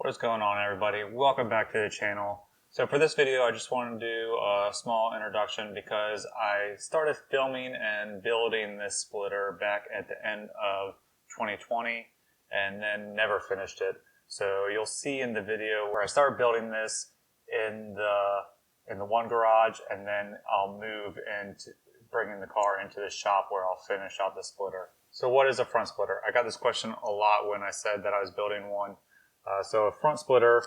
What is going on, everybody? Welcome back to the channel. So for this video I just wanted to do a small introduction because I started filming and building this splitter back at the end of 2020 and then never finished it. So you'll see in the video where I started building this in the one garage, and then I'll move into bringing the car into the shop where I'll finish out the splitter. So what is a front splitter? I got this question a lot when I said that I was building one. So a front splitter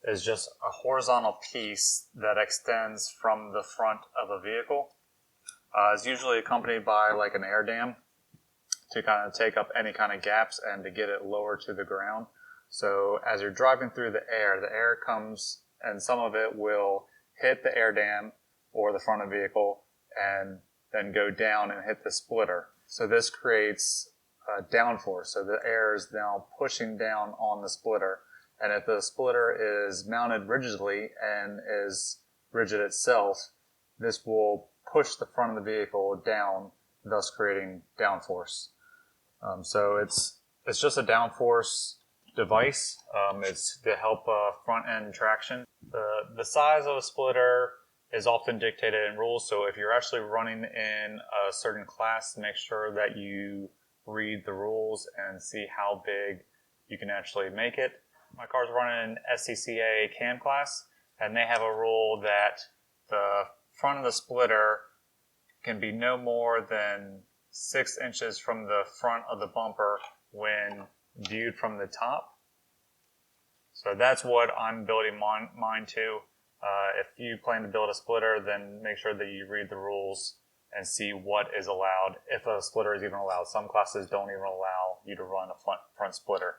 is just a horizontal piece that extends from the front of a vehicle. It's usually accompanied by like an air dam to kind of take up any kind of gaps and to get it lower to the ground. So as you're driving through the air comes and some of it will hit the air dam or the front of the vehicle and then go down and hit the splitter. So this creates downforce. So the air is now pushing down on the splitter. And if the splitter is mounted rigidly and is rigid itself, this will push the front of the vehicle down, thus creating downforce. So it's just a downforce device. It's to help front end traction. The size of a splitter is often dictated in rules, so if you're actually running in a certain class, make sure that you read the rules and see how big you can actually make it. My car's running an SCCA CAM class, and they have a rule that the front of the splitter can be no more than 6 inches from the front of the bumper when viewed from the top. So that's what I'm building mine to. If you plan to build a splitter, then make sure that you read the rules and see what is allowed, if a splitter is even allowed. Some classes don't even allow you to run a front splitter.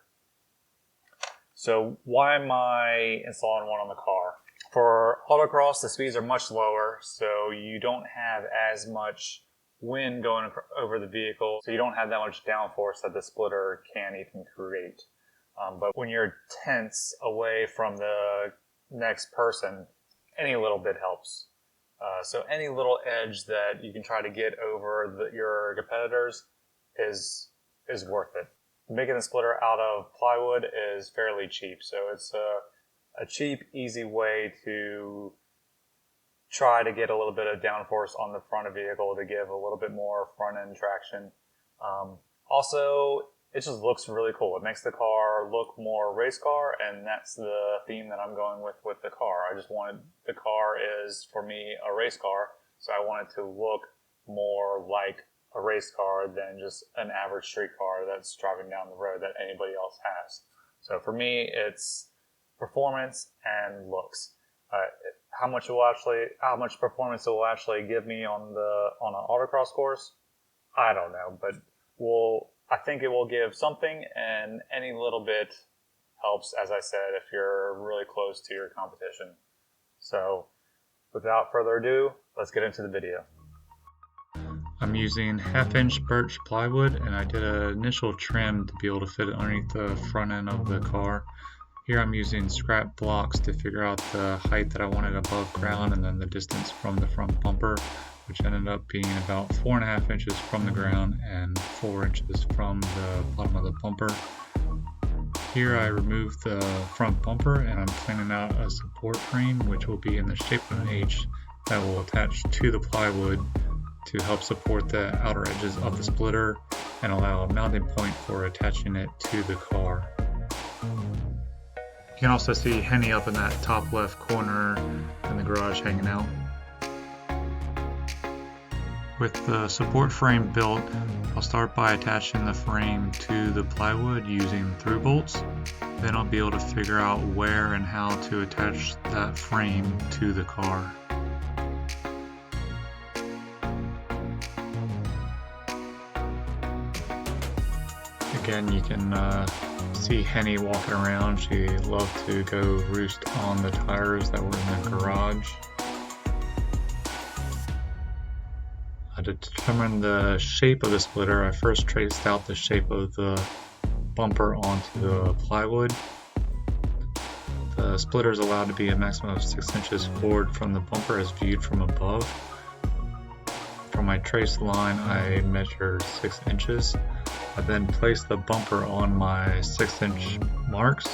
So why am I installing one on the car? For autocross, the speeds are much lower, so you don't have as much wind going over the vehicle, so you don't have that much downforce that the splitter can even create. But when you're tense away from the next person, any little bit helps. So any little edge that you can try to get over your competitors is worth it. Making the splitter out of plywood is fairly cheap, so it's a cheap, easy way to try to get a little bit of downforce on the front of the vehicle to give a little bit more front end traction. Also, it just looks really cool. It makes the car look more race car, and that's the theme that I'm going with the car. I just wanted, the car is, for me, a race car, so I want it to look more like a race car than just an average street car that's driving down the road that anybody else has. So for me, it's performance and looks. How much performance it will actually give me on an autocross course, I don't know, but I think it will give something, and any little bit helps, as I said, if you're really close to your competition. So without further ado, let's get into the video. I'm using 1/2-inch birch plywood, and I did an initial trim to be able to fit it underneath the front end of the car. Here I'm using scrap blocks to figure out the height that I wanted above ground, and then the distance from the front bumper, which ended up being about 4.5 inches from the ground and 4 inches from the bottom of the bumper. Here I removed the front bumper, and I'm planning out a support frame which will be in the shape of an H that will attach to the plywood to help support the outer edges of the splitter and allow a mounting point for attaching it to the car. You can also see Henny up in that top left corner in the garage hanging out. With the support frame built, I'll start by attaching the frame to the plywood using through bolts. Then I'll be able to figure out where and how to attach that frame to the car. Again, you can see Henny walking around. She loved to go roost on the tires that were in the garage. To determine the shape of the splitter, I first traced out the shape of the bumper onto the plywood. The splitter is allowed to be a maximum of 6 inches forward from the bumper as viewed from above. From my trace line, I measured 6 inches. I then placed the bumper on my 6-inch marks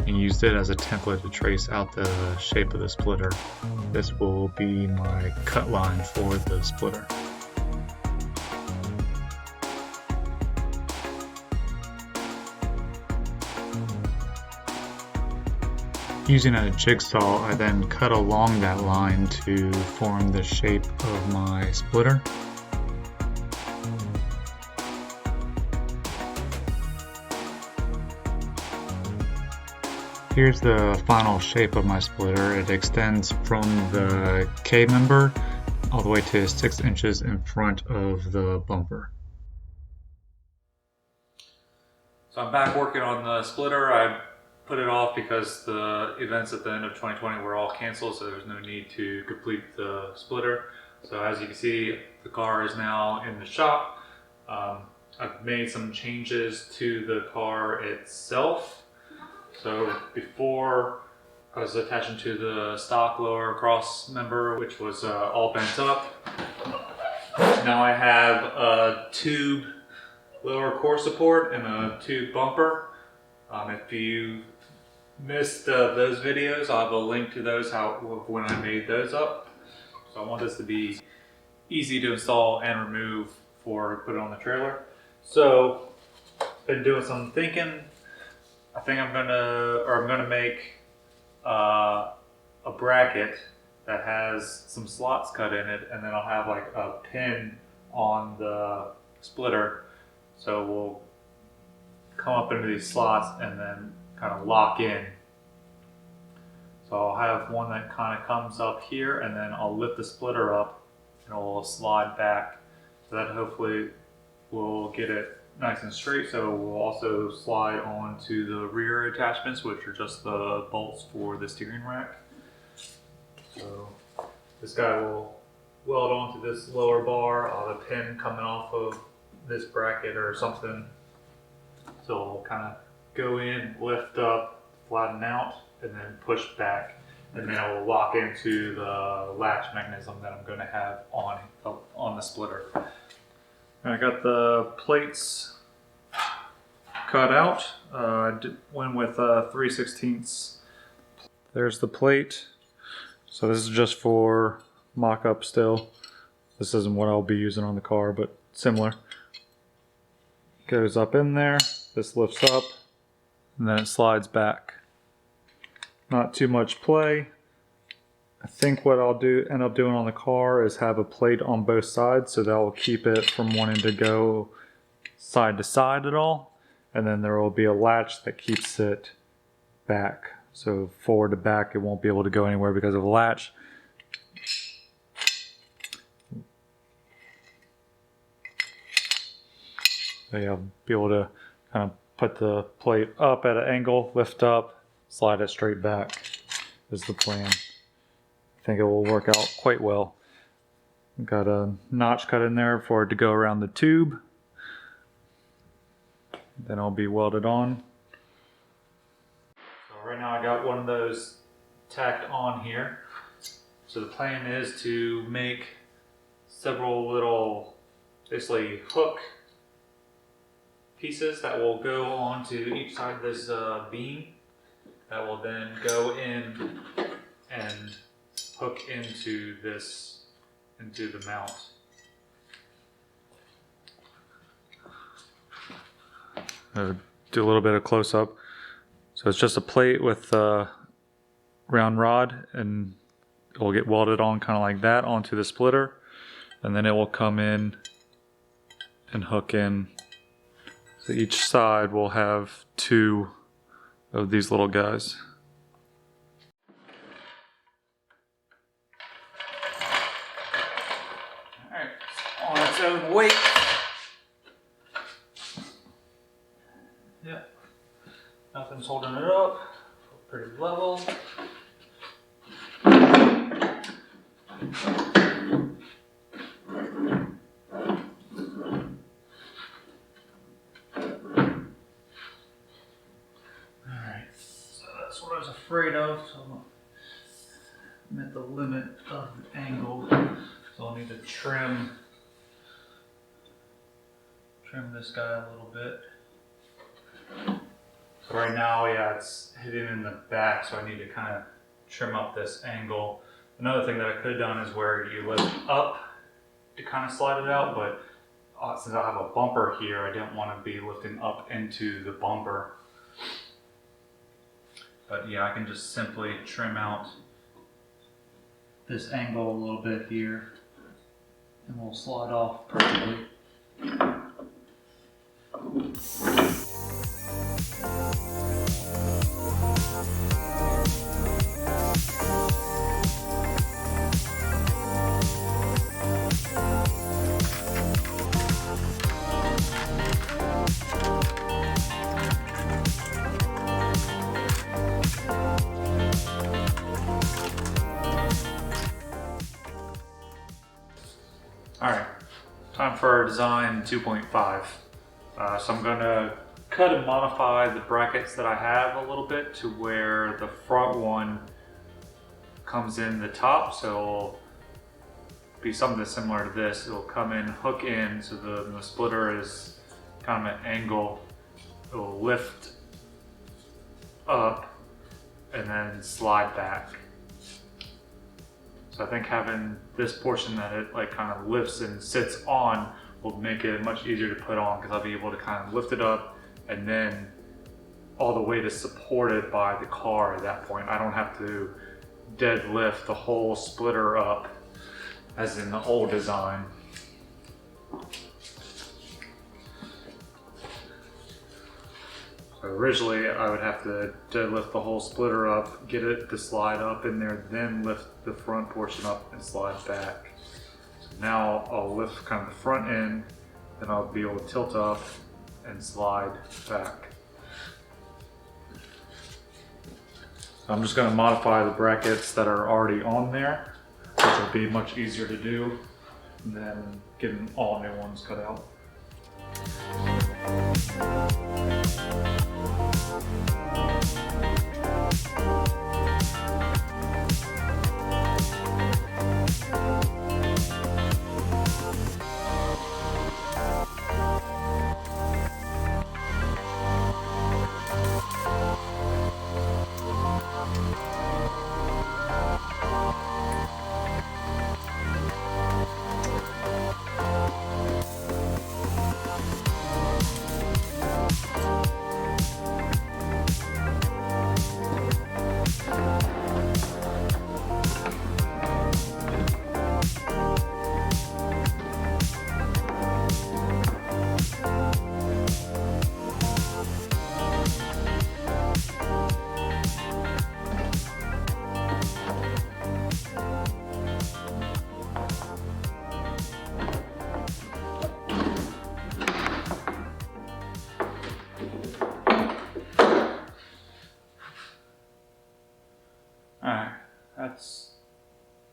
and used it as a template to trace out the shape of the splitter. This will be my cut line for the splitter. Using a jigsaw, I then cut along that line to form the shape of my splitter. Here's the final shape of my splitter. It extends from the K member all the way to 6 inches in front of the bumper. So I'm back working on the splitter. I put it off because the events at the end of 2020 were all canceled, so there's no need to complete the splitter. So as you can see, the car is now in the shop. I've made some changes to the car itself. So before, I was attaching to the stock lower cross member, which was all bent up. Now I have a tube lower core support and a tube bumper. If you missed those videos, I'll have a link to those when I made those up. So I want this to be easy to install and remove before I put it on the trailer. So been doing some thinking. I think I'm gonna make a bracket that has some slots cut in it, and then I'll have like a pin on the splitter. So we'll come up into these slots and then kind of lock in. So I'll have one that kind of comes up here, and then I'll lift the splitter up and it will slide back. So that hopefully will get it nice and straight. So we'll also slide onto the rear attachments, which are just the bolts for the steering rack. So this guy will weld onto this lower bar. I'll have a pin coming off of this bracket or something. So I'll kind of go in, lift up, flatten out, and then push back. And then I will lock into the latch mechanism that I'm going to have on the splitter. I got the plates cut out. I went with 3/16. There's the plate. So this is just for mock-up still. This isn't what I'll be using on the car, but similar. Goes up in there, this lifts up, and then it slides back. Not too much play. I think what I'll end up doing on the car is have a plate on both sides, so that will keep it from wanting to go side to side at all. And then there will be a latch that keeps it back. So forward to back, it won't be able to go anywhere because of a latch. So yeah, I'll be able to kind of put the plate up at an angle, lift up, slide it straight back is the plan. I think it will work out quite well. Got a notch cut in there for it to go around the tube. Then it'll be welded on. So right now I got one of those tacked on here. So the plan is to make several little, basically hook pieces that will go onto each side of this beam. That will then go in and hook into the mount. Do a little bit of close up. So it's just a plate with a round rod, and it will get welded on kind of like that onto the splitter, and then it will come in and hook in. So each side will have 2 of these little guys. Alright, on its own weight. Yeah, nothing's holding it up. Pretty level. That's what I was afraid of, so I'm at the limit of the angle, so I'll need to trim this guy a little bit. But right now, yeah, it's hitting in the back, so I need to kind of trim up this angle. Another thing that I could have done is where you lift up to kind of slide it out, but since I have a bumper here, I didn't want to be lifting up into the bumper. But yeah, I can just simply trim out this angle a little bit here, and we'll slide off perfectly. Alright, time for our design 2.5. So I'm going to cut and modify the brackets that I have a little bit to where the front one comes in the top, so it'll be something similar to this. It'll come in, hook in, so the splitter is kind of an angle. It'll lift up and then slide back. So I think having this portion that it like kind of lifts and sits on will make it much easier to put on, because I'll be able to kind of lift it up and then all the weight is supported by the car at that point. I don't have to deadlift the whole splitter up as in the old design. Originally, I would have to deadlift the whole splitter up, get it to slide up in there, then lift the front portion up and slide back. So now I'll lift kind of the front end, then I'll be able to tilt up and slide back. So I'm just going to modify the brackets that are already on there, which will be much easier to do than getting all new ones cut out. Alright, that's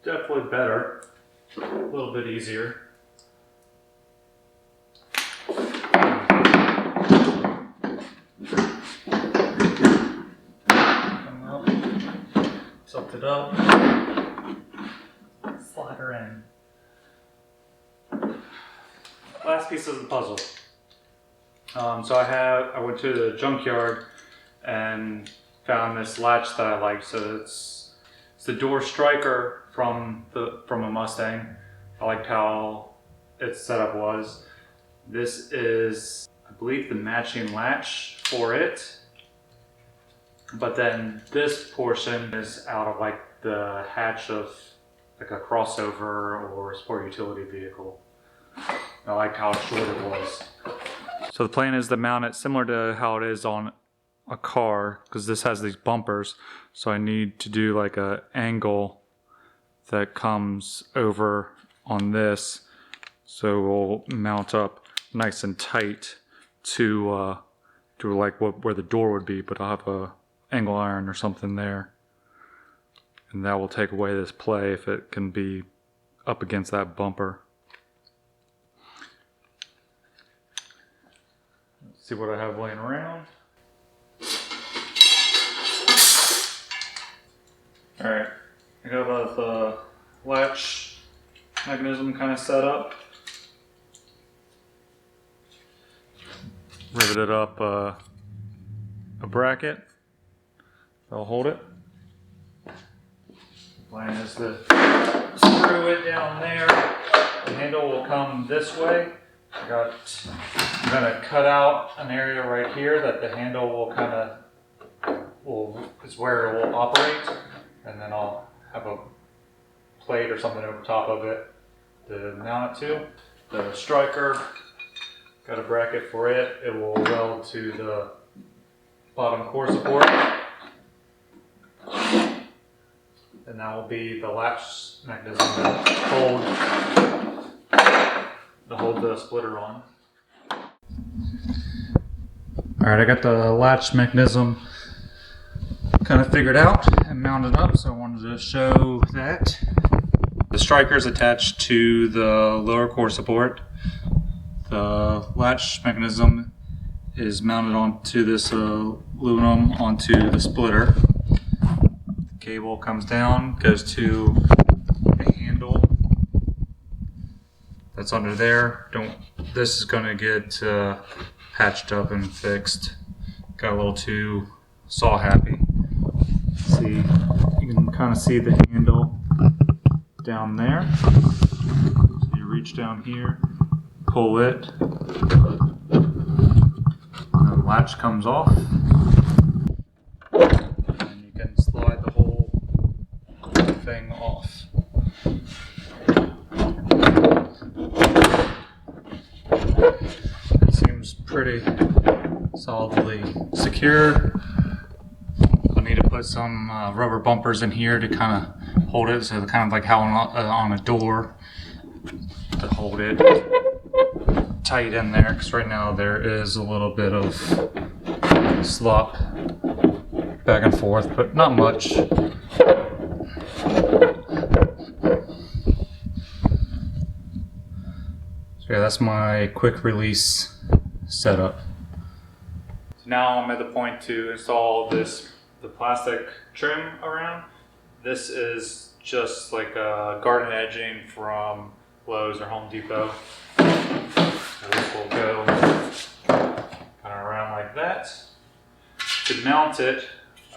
definitely better, a little bit easier. Come up, tilt it up, slide her in. Last piece of the puzzle. So I went to the junkyard and found this latch that I like. So it's the door striker from a Mustang. I liked how its setup was. This is, I believe, the matching latch for it. But then this portion is out of like the hatch of like a crossover or sport utility vehicle. I liked how short it was. So the plan is to mount it similar to how it is on a car, because this has these bumpers, so I need to do like a angle that comes over on this, so we'll mount up nice and tight to like where the door would be, but I'll have a angle iron or something there, and that will take away this play if it can be up against that bumper. Let's see what I have laying around. Alright, I got the latch mechanism kind of set up. Riveted up a a bracket. They'll hold it. Plan is to screw it down there. The handle will come this way. I'm gonna cut out an area right here that the handle will is where it will operate, and then I'll have a plate or something over top of it to mount it to. The striker, got a bracket for it. It will weld to the bottom core support. And that will be the latch mechanism to hold the splitter on. Alright, I got the latch mechanism kind of figured out and mounted up, so I wanted to show that. The striker is attached to the lower core support. The latch mechanism is mounted onto this aluminum onto the splitter. The cable comes down, goes to the handle that's under there. This is going to get patched up and fixed. Got a little too saw happy. See, you can kind of see the handle down there. So you reach down here, pull it, and the latch comes off, and you can slide the whole thing off. It seems pretty solidly secure. I need to put some rubber bumpers in here to kind of hold it, so kind of like how on a door, to hold it tight in there, because right now there is a little bit of slop back and forth, but not much. So yeah, that's my quick release setup. So now I'm at the point to install the plastic trim around. This is just like a garden edging from Lowe's or Home Depot. So this will go kind of around like that. To mount it,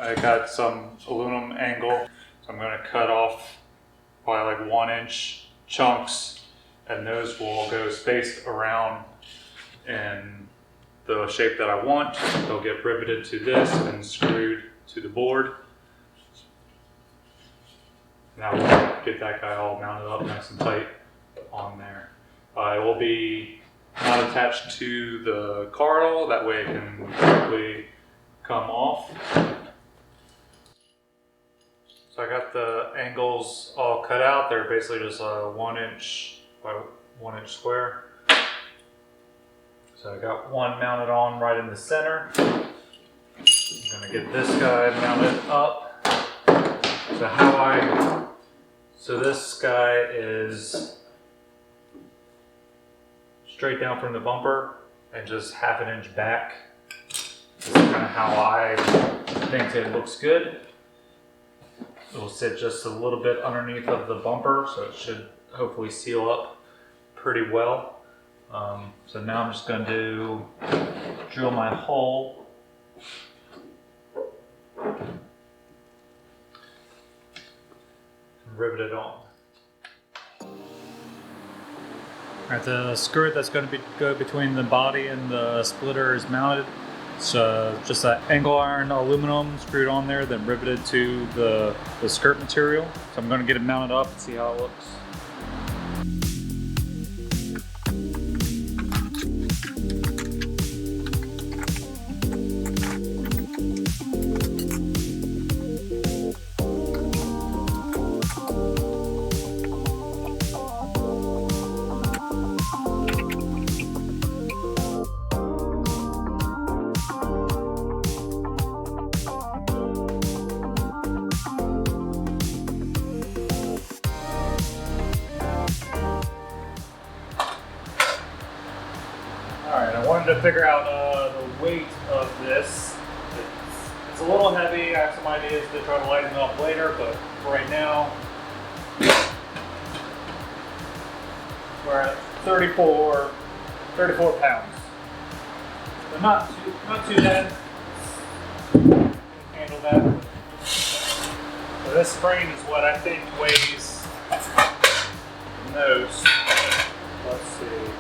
I got some aluminum angle, so I'm going to cut off probably like 1-inch chunks, and those will go spaced around in the shape that I want. They'll get riveted to this and screwed to the board. Now we'll get that guy all mounted up nice and tight on there. It will be not attached to the car at all, that way it can quickly come off. So I got the angles all cut out. They're basically just a 1-inch by 1-inch square. So I got one mounted on right in the center. I'm gonna get this guy mounted up. So this guy is straight down from the bumper and just 1/2 inch back. This is kind of how I think it looks good. It will sit just a little bit underneath of the bumper, so it should hopefully seal up pretty well. So now I'm just going to drill my hole and rivet it on. Alright, the skirt that's going to go between the body and the splitter is mounted. It's just an angle iron aluminum screwed on there, then riveted to the skirt material. So I'm going to get it mounted up and see how it looks. Alright, I wanted to figure out the weight of this. It's a little heavy. I have some ideas to try to lighten it up later, but for right now, we're at 34 pounds. So not too bad. that. So this spring is what I think weighs the most. Let's see.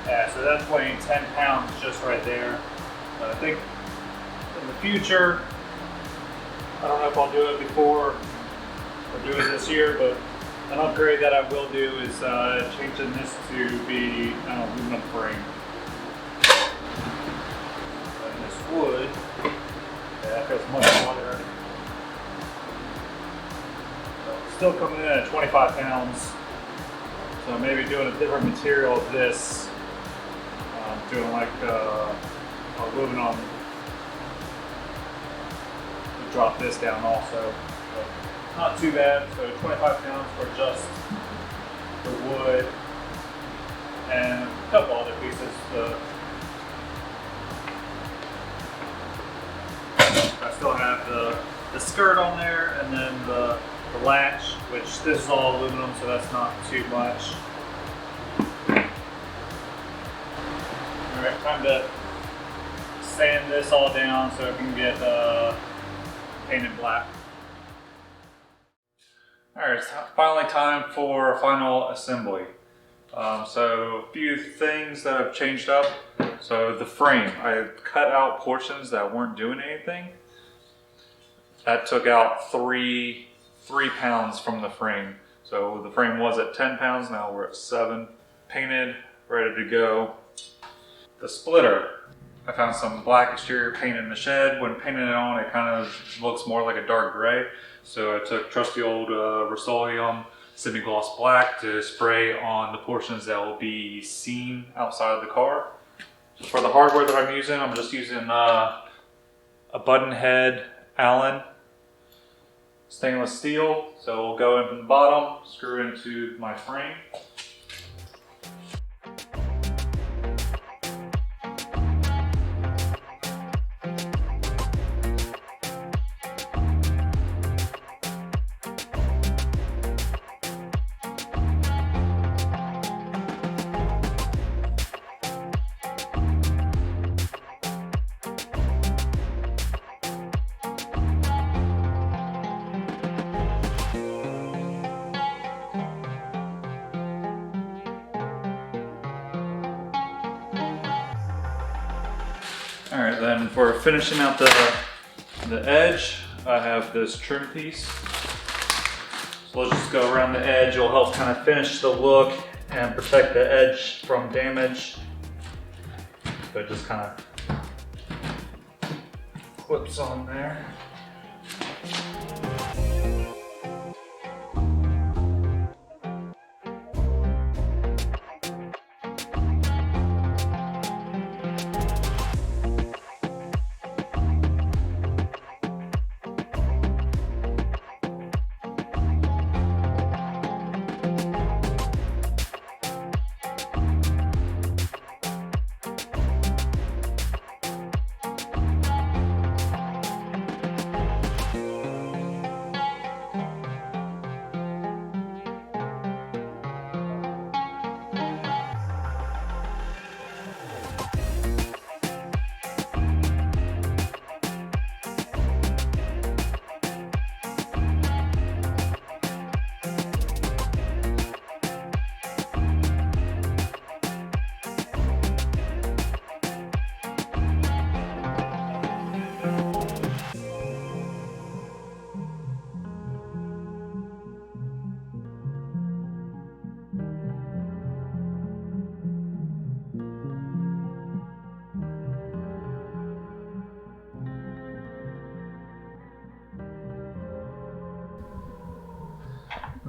Yeah, so that's weighing 10 pounds just right there. But I think in the future, I don't know if I'll do it before or do it this year, but an upgrade that I will do is changing this to be an aluminum frame. And this wood, yeah, that feels much lighter. Still coming in at 25 pounds. So maybe doing a different material of this, doing like aluminum to drop this down also. But not too bad. So 25 pounds for just the wood and a couple other pieces. I still have the skirt on there, and then the latch, which this is all aluminum, so that's not too much. Alright, time to sand this all down so it can get painted black. Alright, it's finally time for final assembly. So a few things that I've changed up. So the frame, I cut out portions that weren't doing anything. That took out 3 pounds from the frame. So the frame was at 10 pounds, now we're at 7. Painted, ready to go. The splitter, I found some black exterior paint in the shed. When painting it on, it kind of looks more like a dark gray. So I took trusty old Rust-Oleum semi-gloss black to spray on the portions that will be seen outside of the car. For the hardware that I'm just using a button head Allen stainless steel. So we'll go in from the bottom, screw into my frame. Alright, then for finishing out the edge, I have this trim piece. So let's just go around the edge. It'll help kind of finish the look and protect the edge from damage. So it just kind of clips on there.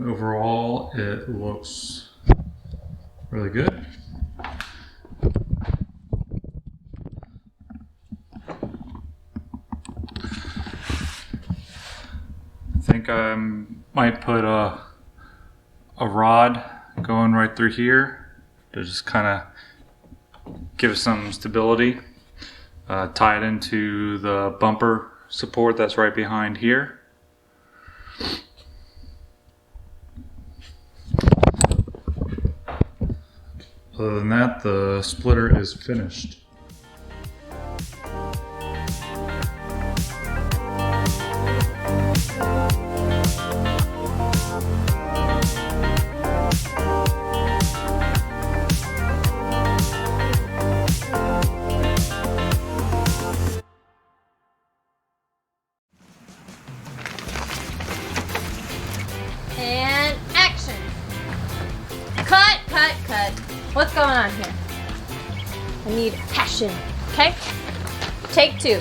Overall, it looks really good. I think I might put a rod going right through here to just kind of give some stability. Tie it into the bumper support that's right behind here. Other than that, the splitter is finished. What's going on here? I need passion, okay? Take 2.